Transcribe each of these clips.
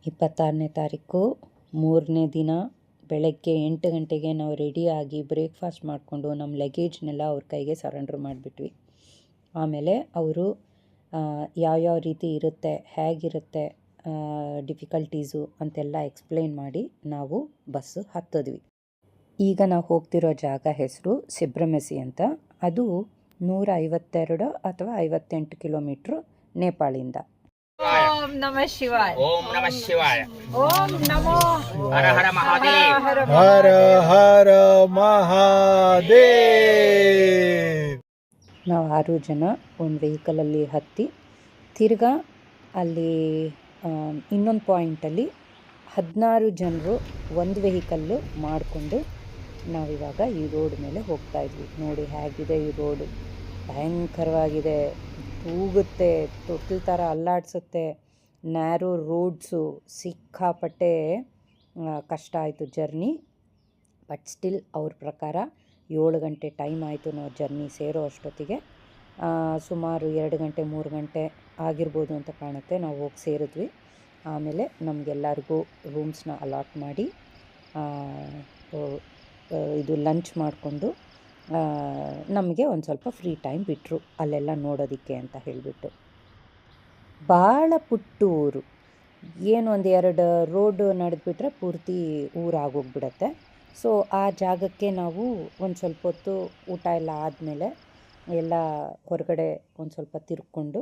26ನೇ ತಾರೀಕು 3ನೇ ದಿನ ಬೆಳಗ್ಗೆ 8 ಗಂಟೆಗೆ ನಾವು ರೆಡಿಯಾಗಿ ಬ್ರೇಕ್ಫಾಸ್ಟ್ ಮಾಡಿಕೊಂಡು ನಮ್ಮ ಲಗೇಜ್ನೆಲ್ಲ ಅವ್ರ ಕೈಗೆ ಸರೆಂಡ್ರ್ ಮಾಡಿಬಿಟ್ವಿ. ಆಮೇಲೆ ಅವರು ಯಾವ್ಯಾವ ರೀತಿ ಇರುತ್ತೆ, ಹೇಗಿರುತ್ತೆ ಡಿಫಿಕಲ್ಟೀಸು ಅಂತೆಲ್ಲ ಎಕ್ಸ್ಪ್ಲೇನ್ ಮಾಡಿ ನಾವು ಬಸ್ಸು ಹತ್ತಿದ್ವಿ. ಈಗ ನಾವು ಹೋಗ್ತಿರೋ ಜಾಗ ಹೆಸರು ಸಿಬ್ರಮೆಸಿ ಅಂತ. ಅದು 152 ಅಥವಾ 58 ಕಿಲೋಮೀಟ್ರು ನೇಪಾಳಿಂದ. ಓಂ ನಮಃ ಶಿವಾಯ. ಓಂ ನಮಃ ಶಿವಾಯ. ಓಂ ನಮೋ ಹರ ಹರ ಮಹಾದೇವ್. ಹರ ಹರ ಮಹಾದೇವ್. ನಾವು 6 ಜನ ಒಂದು ವೆಹಿಕಲಲ್ಲಿ ಹತ್ತಿ ತಿರ್ಗಾ ಅಲ್ಲಿ ಇನ್ನೊಂದು ಪಾಯಿಂಟಲ್ಲಿ 16 ಜನರು ಒಂದು ವೆಹಿಕಲ್ಲು ಮಾಡಿಕೊಂಡು ನಾವಿವಾಗ ಈ ರೋಡ್ ಮೇಲೆ ಹೋಗ್ತಾ ಇದ್ವಿ. ನೋಡಿ ಹೇಗಿದೆ ಈ ರೋಡು, ಭಯಂಕರವಾಗಿದೆ, ತೂಗುತ್ತೆ, ತೊಟ್ಲ ಥರ ಅಲ್ಲಾಡಿಸುತ್ತೆ. ನ್ಯಾರೋ ರೋಡ್ಸು, ಸಿಕ್ಕಾಪಟ್ಟೆ ಕಷ್ಟ ಆಯಿತು ಜರ್ನಿ. ಬಟ್ ಸ್ಟಿಲ್ ಅವ್ರ ಪ್ರಕಾರ 7 ಗಂಟೆ ಟೈಮ್ ಆಯಿತು ನಾವು ಜರ್ನಿ ಸೇರೋ ಅಷ್ಟೊತ್ತಿಗೆ. ಸುಮಾರು 2 ಗಂಟೆ 3 ಗಂಟೆ ಆಗಿರ್ಬೋದು ಅಂತ ಕಾಣುತ್ತೆ. ನಾವು ಹೋಗಿ ಸೇರಿದ್ವಿ. ಆಮೇಲೆ ನಮಗೆಲ್ಲರಿಗೂ ರೂಮ್ಸ್ನ ಅಲಾಟ್ ಮಾಡಿ ಇದು ಲಂಚ್ ಮಾಡಿಕೊಂಡು ನಮಗೆ ಒಂದು ಸ್ವಲ್ಪ ಫ್ರೀ ಟೈಮ್ ಬಿಟ್ಟರು ಅಲ್ಲೆಲ್ಲ ನೋಡೋದಕ್ಕೆ ಅಂತ ಹೇಳಿಬಿಟ್ಟು. ಭಾಳ ಪುಟ್ಟ ಊರು, ಏನು ಒಂದು 2 ರೋಡ್ ನಡೆದ್ಬಿಟ್ರೆ ಪೂರ್ತಿ ಊರಾಗೋಗ್ಬಿಡತ್ತೆ. ಸೊ ಆ ಜಾಗಕ್ಕೆ ನಾವು ಒಂದು ಸ್ವಲ್ಪ ಹೊತ್ತು ಊಟ ಎಲ್ಲ ಆದಮೇಲೆ ಎಲ್ಲ ಹೊರಗಡೆ ಒಂದು ಸ್ವಲ್ಪ ತಿರ್ಕೊಂಡು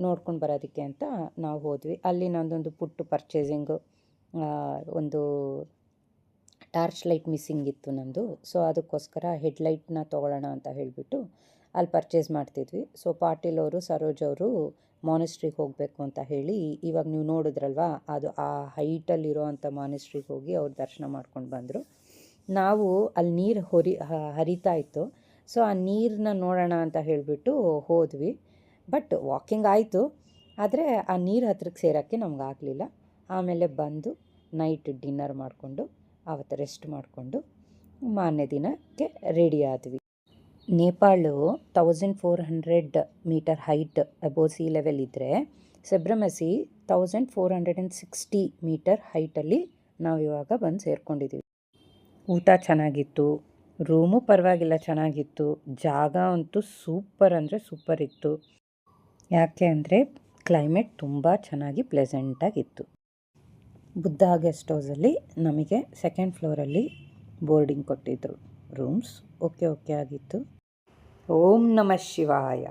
ನೋಡ್ಕೊಂಡು ಬರೋದಕ್ಕೆ ಅಂತ ನಾವು ಹೋದ್ವಿ. ಅಲ್ಲಿ ನಂದೊಂದು ಪುಟ್ಟ ಪರ್ಚೇಸಿಂಗು, ಒಂದು ಟಾರ್ಚ್ ಲೈಟ್ ಮಿಸ್ಸಿಂಗ್ ಇತ್ತು ನಮ್ಮದು. ಸೊ ಅದಕ್ಕೋಸ್ಕರ ಹೆಡ್ಲೈಟ್ನ ತೊಗೊಳ್ಳೋಣ ಅಂತ ಹೇಳಿಬಿಟ್ಟು ಅಲ್ಲಿ ಪರ್ಚೇಸ್ ಮಾಡ್ತಿದ್ವಿ. ಸೊ ಪಾಟೀಲ್ ಅವರು, ಸರೋಜ್ ಅವರು ಮಾನೆಸ್ಟ್ರಿಗೆ ಹೋಗಬೇಕು ಅಂತ ಹೇಳಿ, ಇವಾಗ ನೀವು ನೋಡಿದ್ರಲ್ವ ಅದು ಆ ಹೈಟಲ್ಲಿರೋ ಅಂಥ ಮಾನೆಸ್ಟ್ರಿಗೆ ಹೋಗಿ ಅವ್ರು ದರ್ಶನ ಮಾಡ್ಕೊಂಡು ಬಂದರು. ನಾವು ಅಲ್ಲಿ ನೀರು ಹರಿತಾ ಇತ್ತು. ಸೊ ಆ ನೀರನ್ನ ನೋಡೋಣ ಅಂತ ಹೇಳಿಬಿಟ್ಟು ಹೋದ್ವಿ. ಬಟ್ ವಾಕಿಂಗ್ ಆಯಿತು, ಆದರೆ ಆ ನೀರು ಹತ್ರಕ್ಕೆ ಸೇರೋಕ್ಕೆ ನಮಗಾಗಲಿಲ್ಲ. ಆಮೇಲೆ ಬಂದು ನೈಟ್ ಡಿನ್ನರ್ ಮಾಡಿಕೊಂಡು ಆವತ್ತು ರೆಸ್ಟ್ ಮಾಡಿಕೊಂಡು ಮಾರನೇ ದಿನಕ್ಕೆ ರೆಡಿ ಆದ್ವಿ. Nepal 1400 metre height above sea level ಇದ್ದರೆ, ಸಿಬ್ರಮೆಸಿ 1460 ಮೀಟರ್ ಹೈಟಲ್ಲಿ ನಾವಿವಾಗ ಬಂದು ಸೇರ್ಕೊಂಡಿದ್ದೀವಿ. ಊಟ ಚೆನ್ನಾಗಿತ್ತು, ರೂಮು ಪರವಾಗಿಲ್ಲ ಚೆನ್ನಾಗಿತ್ತು, ಜಾಗ ಅಂತೂ ಸೂಪರ್ ಅಂದರೆ ಸೂಪರ್ ಇತ್ತು. ಯಾಕೆ ಅಂದರೆ ಕ್ಲೈಮೇಟ್ ತುಂಬ ಚೆನ್ನಾಗಿ ಪ್ಲೆಸೆಂಟಾಗಿತ್ತು. ಬುದ್ಧ ಗೆಸ್ಟ್ ಹೌಸಲ್ಲಿ ನಮಗೆ 2nd ಫ್ಲೋರಲ್ಲಿ ಬೋರ್ಡಿಂಗ್ ಕೊಟ್ಟಿದ್ದರು ರೂಮ್ಸ್. ಓಕೆ ಆಗಿತ್ತು. ಓಂ ನಮಃ ಶಿವಾಯ.